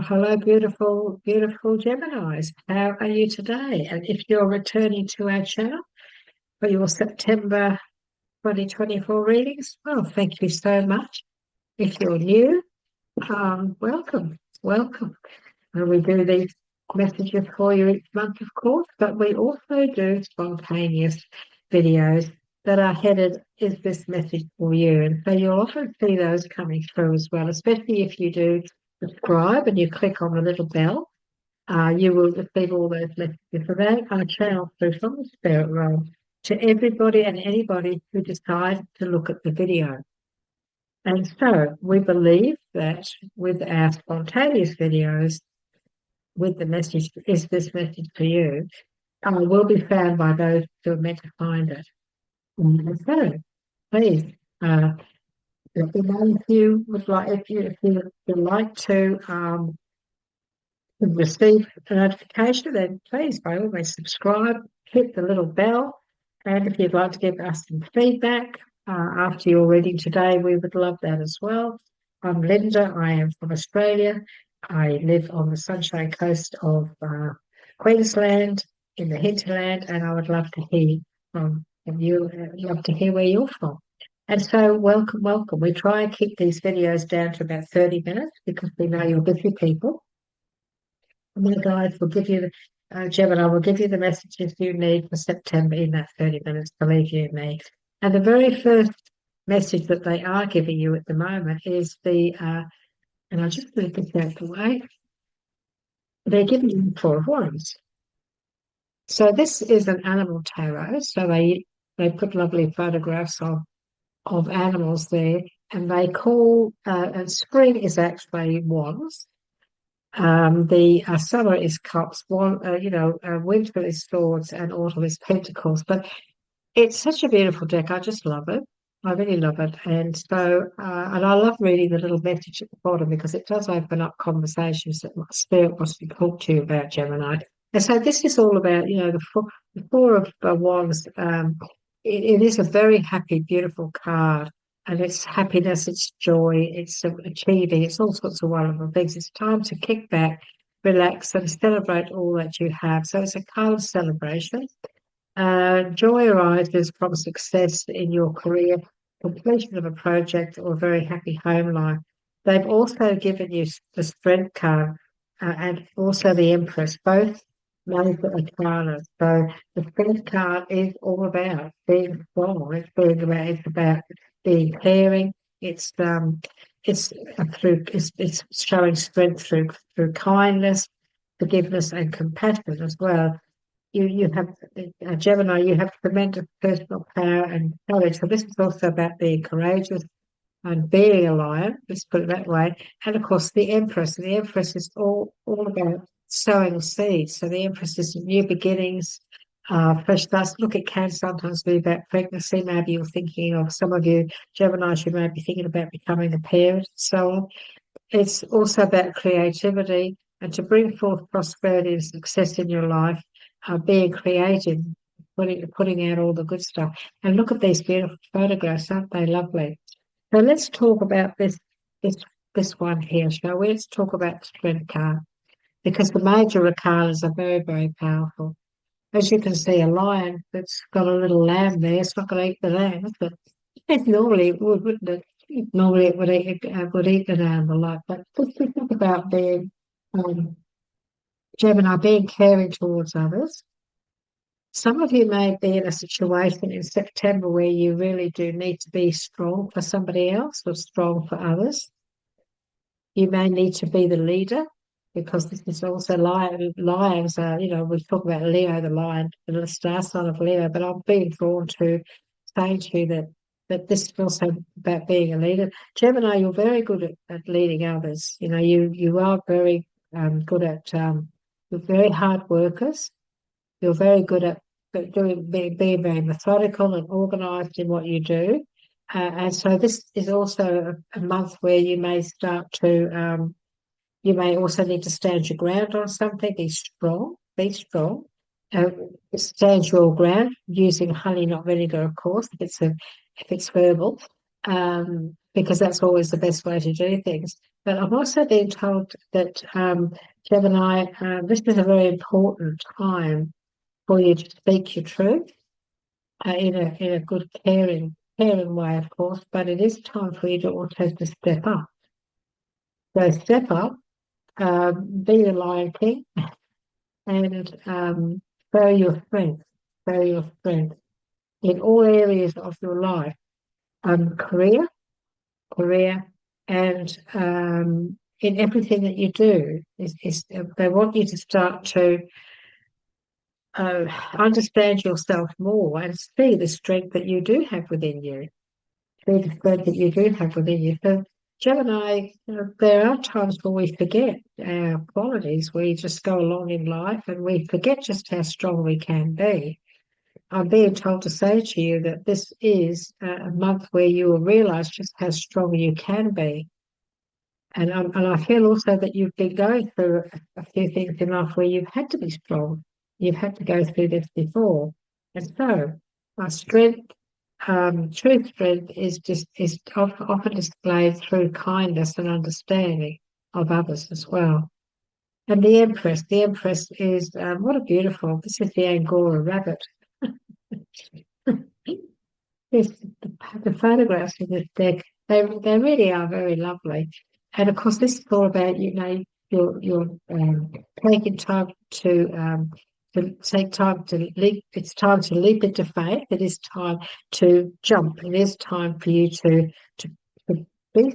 Hello, beautiful, beautiful Geminis. How are you today? And if you're returning to our channel for your September 2024 readings, well, thank you so much. If you're new, welcome, welcome. And we do these messages for you each month, of course, but we also do spontaneous videos that are headed, is this message for you? And so you'll often see those coming through as well, especially if you do subscribe and you click on the little bell. You will receive all those messages. So they are channeled through from the spirit realm to everybody and anybody who decides to look at the video. And so we believe that with our spontaneous videos, with the message, is this message for you, will be found by those who are meant to find it. And so, please, let me know if you would like, if you would like to receive a notification, then please, by all means, subscribe, hit the little bell, and if you'd like to give us some feedback after your reading today, we would love that as well. I'm Linda. I am from Australia. I live on the Sunshine Coast of Queensland in the hinterland, and I would love to hear from you. Love to hear where you're from. And so, welcome, welcome. We try and keep these videos down to about 30 minutes because we know you're busy people. And my guides will give you, Gemini will give you the messages you need for September in that 30 minutes, believe you me. And the very first message that they are giving you at the moment is and I'll just move this out the way, they're giving you the Four of Wands. So this is an animal tarot. So they put lovely photographs of animals there, and they call, and spring is actually wands. The summer is cups, winter is swords, and autumn is pentacles. But it's such a beautiful deck. I just love it. I really love it. And so, and I love reading the little message at the bottom because it does open up conversations that my spirit wants to talk to you about, Gemini. And so this is all about, the four of wands. It is a very happy, beautiful card. And it's happiness, it's joy, it's achieving, it's all sorts of wonderful things. It's time to kick back, relax, and celebrate all that you have. So it's a card of celebration. Joy arises from success in your career, completion of a project, or a very happy home life. They've also given you the Strength card and also the Empress, both major arcana. So the Strength card is all about being strong. It's about being caring. It's showing strength through kindness, forgiveness, and compassion as well. You have Gemini. You have tremendous personal power and courage. So this is also about being courageous and being a lion. Let's put it that way. And of course, the Empress. And the Empress is all about sowing seeds. So the Empress is new beginnings, fresh starts. Look, it can sometimes be about pregnancy. Maybe you're thinking of, some of you Geminis, you may be thinking about becoming a parent, so on. It's also about creativity and to bring forth prosperity and success in your life, being creative, putting out all the good stuff. And look at these beautiful photographs, aren't they lovely? So let's talk about this one here, shall we? Let's talk about the Strength card, because the major arcanas are very, very powerful. As you can see, a lion that's got a little lamb there, it's not going to eat the lamb, is it? Normally it would, wouldn't it? Normally it would eat the lamb a lot. But just think about being Gemini, being caring towards others. Some of you may be in a situation in September where you really do need to be strong for somebody else or strong for others. You may need to be the leader, because this is also lions are, we talk about Leo, the lion, the star sign of Leo, but I'm being drawn to saying to you that this is also about being a leader. Gemini, you're very good at leading others. You are very good at, you're very hard workers. You're very good at being very methodical and organised in what you do. And so this is also a month where you may start to, you may also need to stand your ground on something. Be strong. Stand your ground using honey, not vinegar, of course, if it's herbal, because that's always the best way to do things. But I'm also being told that Gemini, this is a very important time for you to speak your truth in a good caring way, of course. But it is time for you to also to step up. So step up, be the Lion King, and show your strength. Show your strength in all areas of your life, career, and in everything that you do. They want you to start to understand yourself more and see the strength that you do have within you. See the strength that you do have within you. So, Gemini, there are times when we forget our qualities. We just go along in life and we forget just how strong we can be. I'm being told to say to you that this is a month where you will realize just how strong you can be. And I feel also that you've been going through a few things in life where you've had to be strong. You've had to go through this before. And so, our strength, true strength is often displayed through kindness and understanding of others as well. And the Empress is, what a beautiful, this is the Angora rabbit. Yes, the photographs in this deck, they really are very lovely. And of course, this is all about, you're taking time to take time to leap. It's time to leap into faith. It is time to jump. It is time for you to be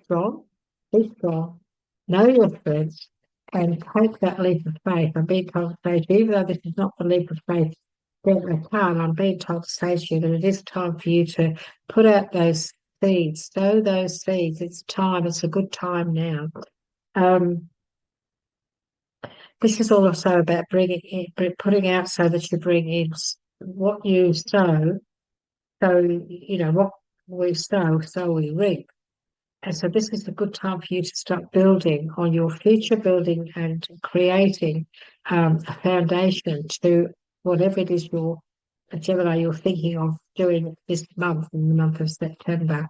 strong, be strong, know your strengths, and take that leap of faith. I'm being told to say to you, even though this is not the leap of faith that I can, I'm being told to say to you that it is time for you to put out those seeds, sow those seeds. It's time. It's a good time now. Um, this is also about bringing in, putting out so that you bring in what you sow. So, what we sow, so we reap. And so this is a good time for you to start building on your future, building and creating a foundation to whatever it is Gemini, you're thinking of doing this month, in the month of September.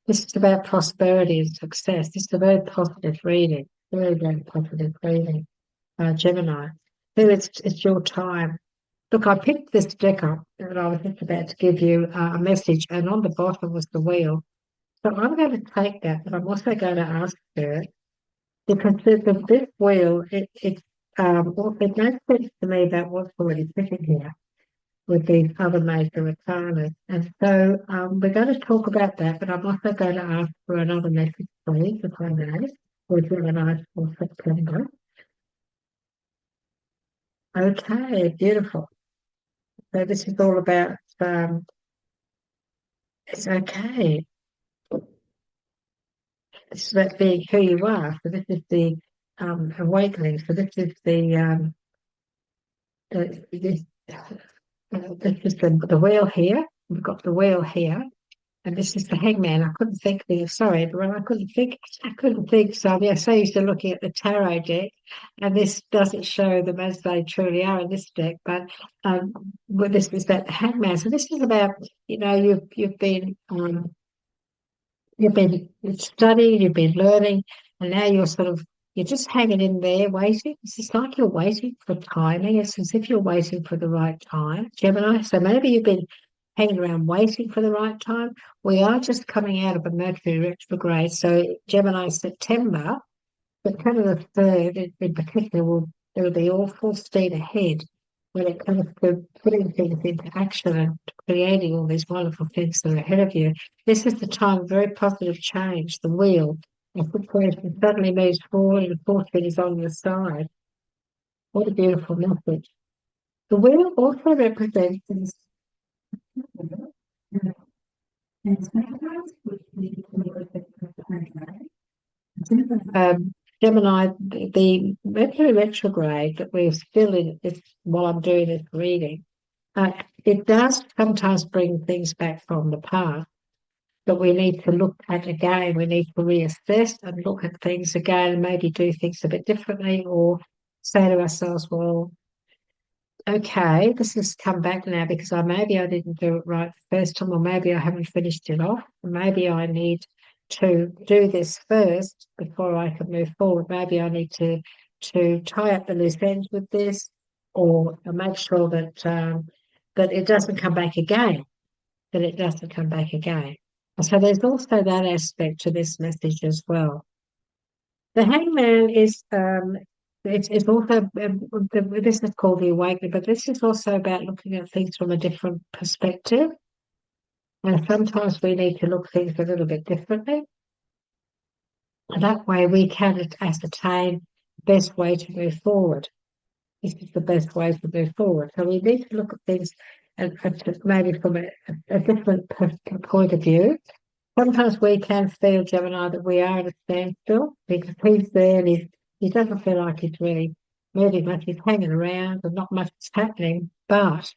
This is about prosperity and success. This is a very positive reading, very, very positive reading, Gemini. So it's your time. Look, I picked this deck up and I was just about to give you a message, and on the bottom was the wheel. So I'm going to take that, but I'm also going to ask her because this wheel, it makes sense to me about what's already sitting here with these other major retainers. And so we're going to talk about that, but I'm also going to ask for another message, please, if I may, for Gemini for September. Okay, beautiful. So this is all about, it's okay. It's about being who you are. So this is the awakening. So this is this this is the wheel here. We've got the wheel here, and this is the hangman. I couldn't think of sorry, everyone. I couldn't think. So I'm so used to looking at the tarot deck, and this doesn't show them as they truly are in this deck. But this is that hangman. So this is about you've been studying, you've been learning, and now you're just hanging in there waiting. It's just like you're waiting for timing. It's as if you're waiting for the right time, Gemini. So maybe you've been hanging around waiting for the right time. We are just coming out of a Mercury retrograde. So Gemini, September the 3rd in particular, there will be all full speed ahead when it comes to putting things into action and creating all these wonderful things that are ahead of you. This is the time of very positive change, the wheel. The situation suddenly moves forward and fortune is on your side. What a beautiful message. The wheel also represents Gemini, the Mercury retrograde that we're still in while I'm doing this reading, it does sometimes bring things back from the past that we need to look at again. We need to reassess and look at things again and maybe do things a bit differently or say to ourselves, well, okay, this has come back now because maybe I didn't do it right the first time, or maybe I haven't finished it off, or maybe I need to do this first before I can move forward. Maybe I need to tie up the loose ends with this, or make sure that it doesn't come back again. That it doesn't come back again. So there's also that aspect to this message as well. The hangman is it's also this is called the awakening, but this is also about looking at things from a different perspective. And sometimes we need to look things a little bit differently. And that way we can ascertain the best way to move forward. This is the best way to move forward. So we need to look at things maybe from a different point of view. Sometimes we can feel, Gemini, that we are at a standstill because he's there and he doesn't feel like he's really moving much. He's hanging around and not much is happening. But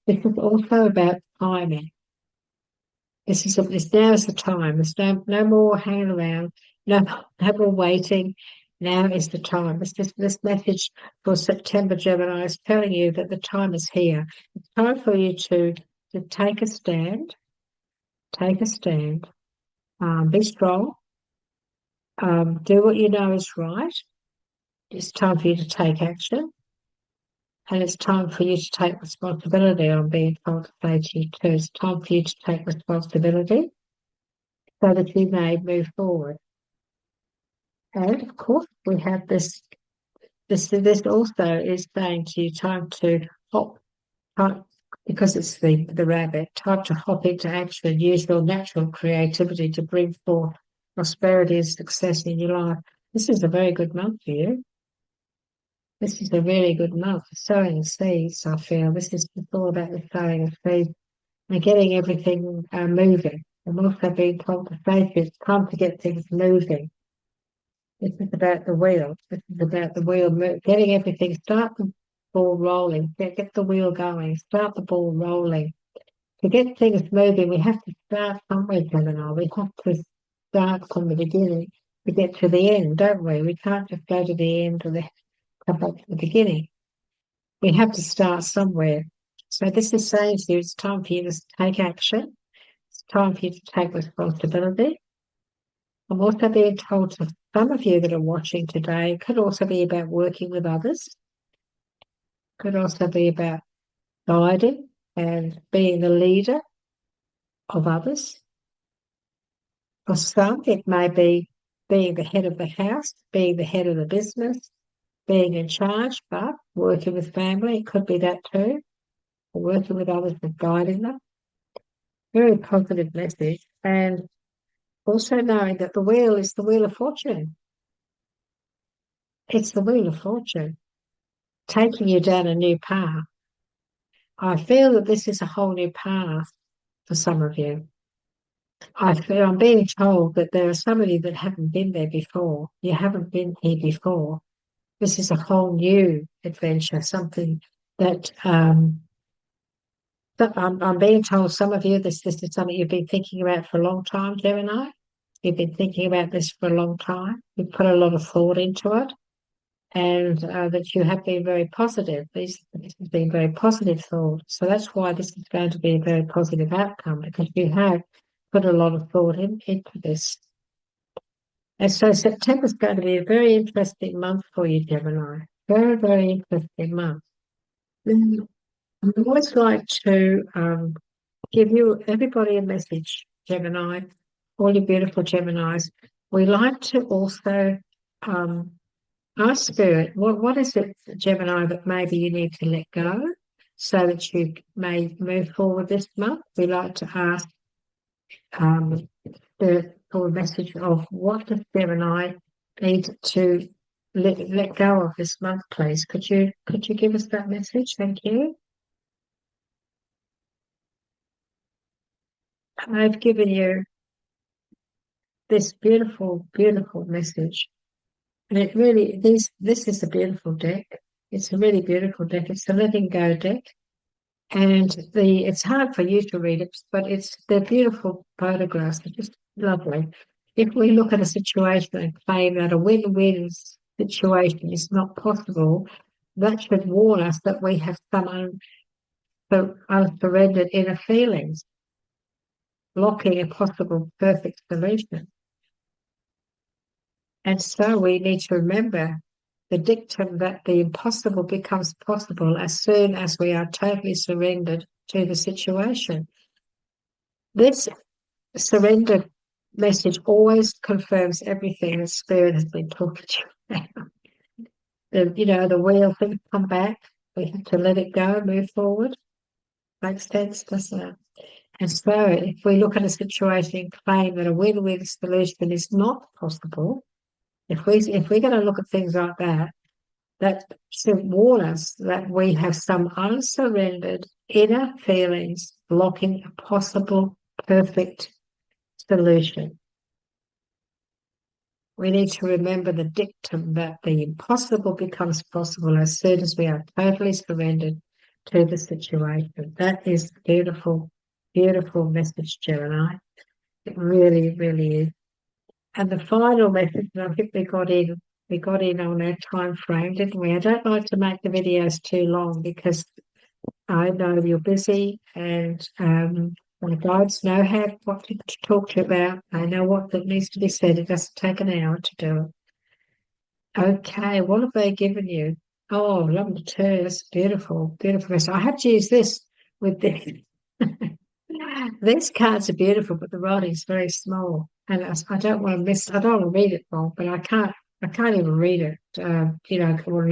this is also about timing. This now is the time. There's no more hanging around, no more waiting. Now is the time. This message for September, Gemini, is telling you that the time is here. It's time for you to take a stand. Take a stand. Be strong. Do what you know is right. It's time for you to take action. And it's time for you to take responsibility. I'm being told to say to you too. It's time for you to take responsibility so that you may move forward. And of course, we have this also is saying to you, time to hop, because it's the rabbit, time to hop into action, use your natural creativity to bring forth prosperity and success in your life. This is a very good month for you. This is a really good month for sowing seeds, I feel. This is all about the sowing of seeds and getting everything moving. I'm also being told to say it's time to get things moving. This is about the wheel. This is about the wheel, getting everything, start the ball rolling, get the wheel going, start the ball rolling. To get things moving, we have to start somewhere, Gemini. We have to start from the beginning to get to the end, don't we? We can't just go to the end and then come back to the beginning. We have to start somewhere. So this is saying to you, it's time for you to take action. It's time for you to take responsibility. I'm also being told to some of you that are watching today, it could also be about working with others. Could also be about guiding and being the leader of others. For some, it may be being the head of the house, being the head of the business, being in charge, but working with family, it could be that too. Or working with others and guiding them. Very positive message. And also knowing that the wheel is the wheel of fortune. It's the wheel of fortune, taking you down a new path. I feel that this is a whole new path for some of you. I'm being told that there are some of you that haven't been there before. You haven't been here before. This is a whole new adventure, something that I'm being told some of you this is something you've been thinking about for a long time, Gemini. You've been thinking about this for a long time. You've put a lot of thought into it, and that you have been very positive. This has been very positive thought. So that's why this is going to be a very positive outcome, because you have put a lot of thought into this. And so September is going to be a very interesting month for you, Gemini. Very, very interesting month. I always like to give everybody a message, Gemini, all you beautiful Geminis. We like to also ask Spirit, what is it, Gemini, that maybe you need to let go so that you may move forward this month? We like to ask Spirit for a message of what does Gemini need to let go of this month, please. Could you give us that message? Thank you. I've given you this beautiful, beautiful message. And it really, this is a beautiful deck. It's a really beautiful deck. It's a letting go deck. And it's hard for you to read it, but they're beautiful photographs. They're just lovely. If we look at a situation and claim that a win-win situation is not possible, that should warn us that we have some unsurrendered inner feelings, blocking a possible perfect solution. And so we need to remember the dictum that the impossible becomes possible as soon as we are totally surrendered to the situation. This surrender message always confirms everything that Spirit has been talking to you about. The wheel things come back. We have to let it go, move forward. Makes sense, doesn't it? And so if we look at a situation and claim that a win-win solution is not possible, if we're going to look at things like that, that should warn us that we have some unsurrendered inner feelings blocking a possible perfect solution. We need to remember the dictum that the impossible becomes possible as soon as we are totally surrendered to the situation. That is beautiful, beautiful message, Gemini. It really, really is. And the final message, and I think we got in on our time frame, didn't we? I don't like to make the videos too long because I know you're busy, and my guides know what to talk to you about. They know what that needs to be said. It doesn't take an hour to do it. Okay, what have they given you? Oh, number 2, it's beautiful, beautiful. So I have to use this with this. These cards are beautiful, but the writing's very small, and I don't want to miss. I don't want to read it wrong, but I can't. I can't even read it. No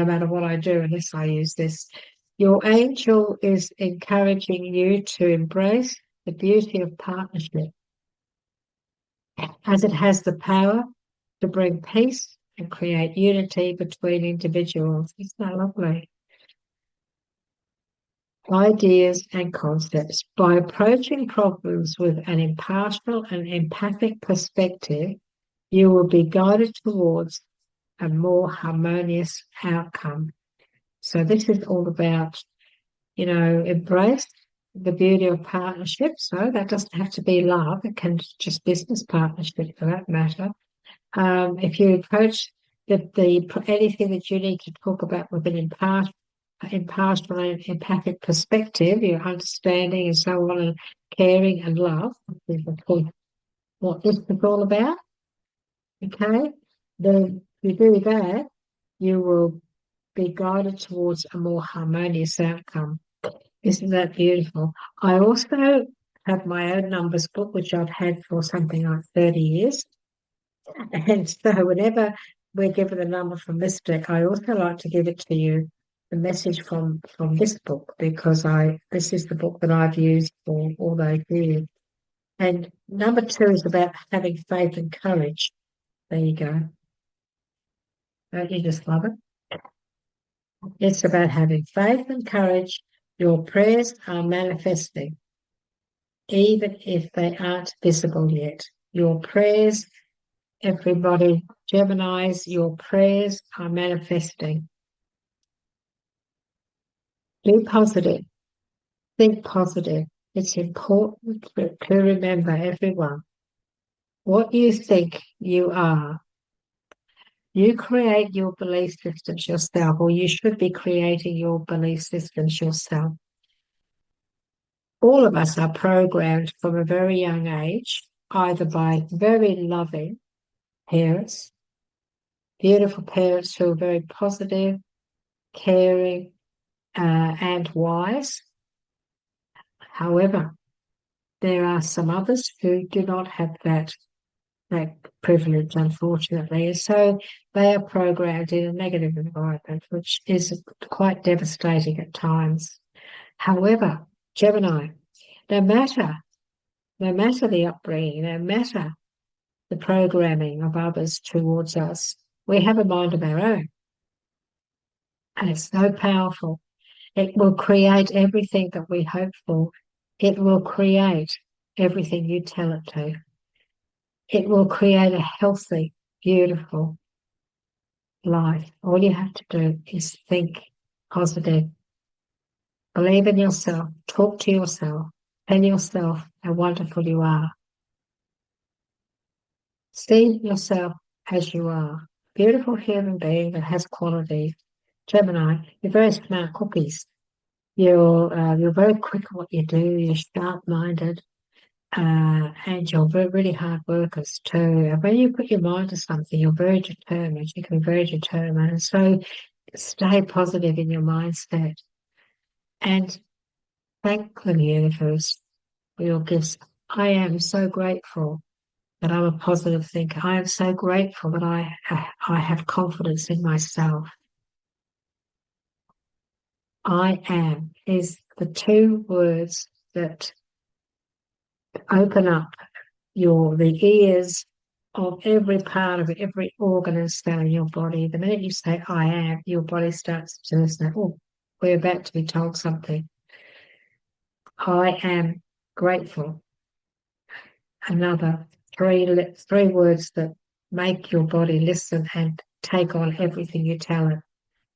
matter what I do, unless I use this. Your angel is encouraging you to embrace the beauty of partnership, as it has the power to bring peace and create unity between individuals. Isn't that lovely? Ideas and concepts. By approaching problems with an impartial and empathic perspective, you will be guided towards a more harmonious outcome. So this is all about, embrace the beauty of partnership. So that doesn't have to be love. It can just business partnership for that matter. If you approach anything that you need to talk about with an impartial and empathic perspective, your understanding and so on, and caring and love, is what this is all about. Okay, then if you do that, you will be guided towards a more harmonious outcome. Isn't that beautiful? I also have my own numbers book, which I've had for something like 30 years. And so whenever we're given a number from this deck, I also like to give it to you, the message from this book, because this is the book that I've used for all those years. And number 2 is about having faith and courage. There you go. Don't you just love it? It's about having faith and courage. Your prayers are manifesting, even if they aren't visible yet. Your prayers, everybody, Geminis, your prayers are manifesting. Be positive. Think positive. It's important to remember, everyone, what you think you are. You create your belief systems yourself, or you should be creating your belief systems yourself. All of us are programmed from a very young age, either by very loving parents, beautiful parents who are very positive, caring, and wise. However, there are some others who do not have that privilege, unfortunately. So they are programmed in a negative environment, which is quite devastating at times. However, Gemini, no matter the upbringing, no matter the programming of others towards us, we have a mind of our own. And it's so powerful. It will create everything that we hope for. It will create everything you tell it to. It will create a healthy, beautiful life. All you have to do is think positive. Believe in yourself. Talk to yourself. Tell yourself how wonderful you are. See yourself as you are. Beautiful human being that has qualities. Gemini, you're very smart cookies. You're very quick at what you do. You're sharp-minded. and you're really hard workers too. And when you put your mind to something, you're very determined. You can be very determined. And so stay positive in your mindset and thank the universe for your gifts. I am so grateful that I'm a positive thinker. I am so grateful that I have confidence in myself. I am is the two words that open up the ears of every part of every organ and cell in your body. The minute you say I am, your body starts to say, oh, we're about to be told something. I am grateful. Another three words that make your body listen and take on everything you tell it.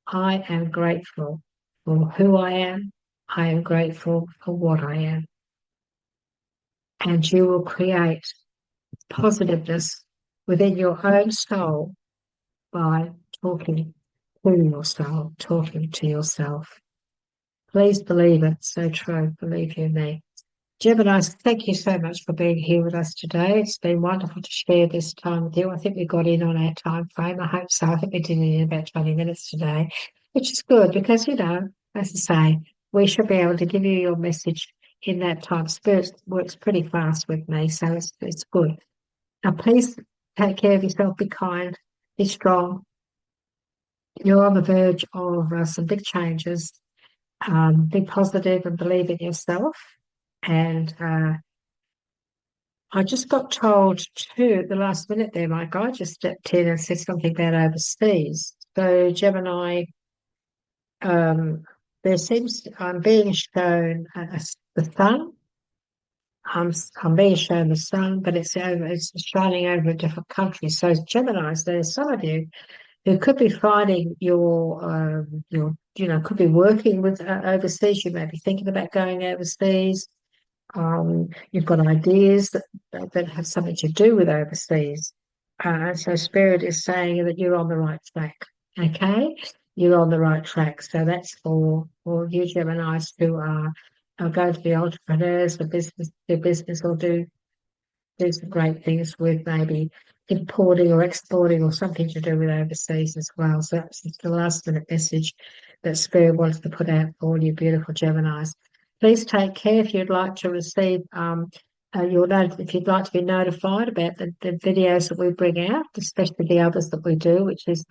I am grateful for who I am. I am grateful for what I am. And you will create positiveness within your own soul by talking to your soul, talking to yourself. Please believe it. So true. Believe you me. Gemini, thank you so much for being here with us today. It's been wonderful to share this time with you. I think we got in on our time frame. I hope so. I think we did it in about 20 minutes today, which is good because, as I say, we should be able to give you your message in that time. Spirit works pretty fast with me, so it's good. Now, please take care of yourself. Be kind. Be strong. You're on the verge of some big changes. Be positive and believe in yourself. And I just got told too at the last minute there, my guy just stepped in and said something about overseas. So Gemini, there seems I'm being shown the sun. I'm being shown the sun, but it's shining over a different country. So Geminis, there's some of you who could be finding could be working with overseas. You may be thinking about going overseas. You've got ideas that have something to do with overseas. So Spirit is saying that you're on the right track. Okay, you're on the right track. So that's for you Geminis who are going to be entrepreneurs, their business, or do some great things with maybe importing or exporting or something to do with overseas as well. So that's the last minute message that Spirit wants to put out for all you beautiful Geminis. Please take care. If you'd like to receive if you'd like to be notified about the videos that we bring out, especially the others that we do, which is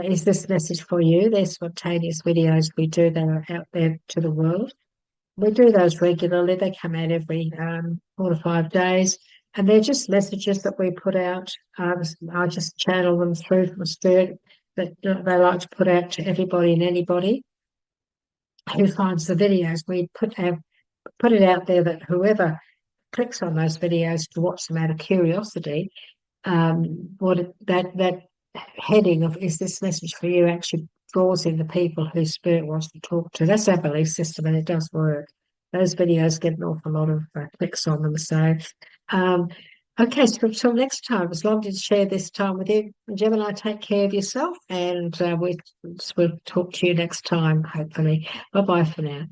is this message for you? They're spontaneous videos we do that are out there to the world. We do those regularly. They come out every 4 to 5 days, and they're just messages that we put out. I just channel them through from Spirit that they like to put out to everybody and anybody who finds the videos. We put it out there that whoever clicks on those videos to watch them out of curiosity, that heading of "Is this message for you?" actually draws in the people who Spirit wants to talk to. That's our belief system, and it does work. Those videos get an awful lot of clicks on them. So, okay, so until next time, as long as you share this time with you, Gemini, take care of yourself, and we'll talk to you next time, hopefully. Bye-bye for now.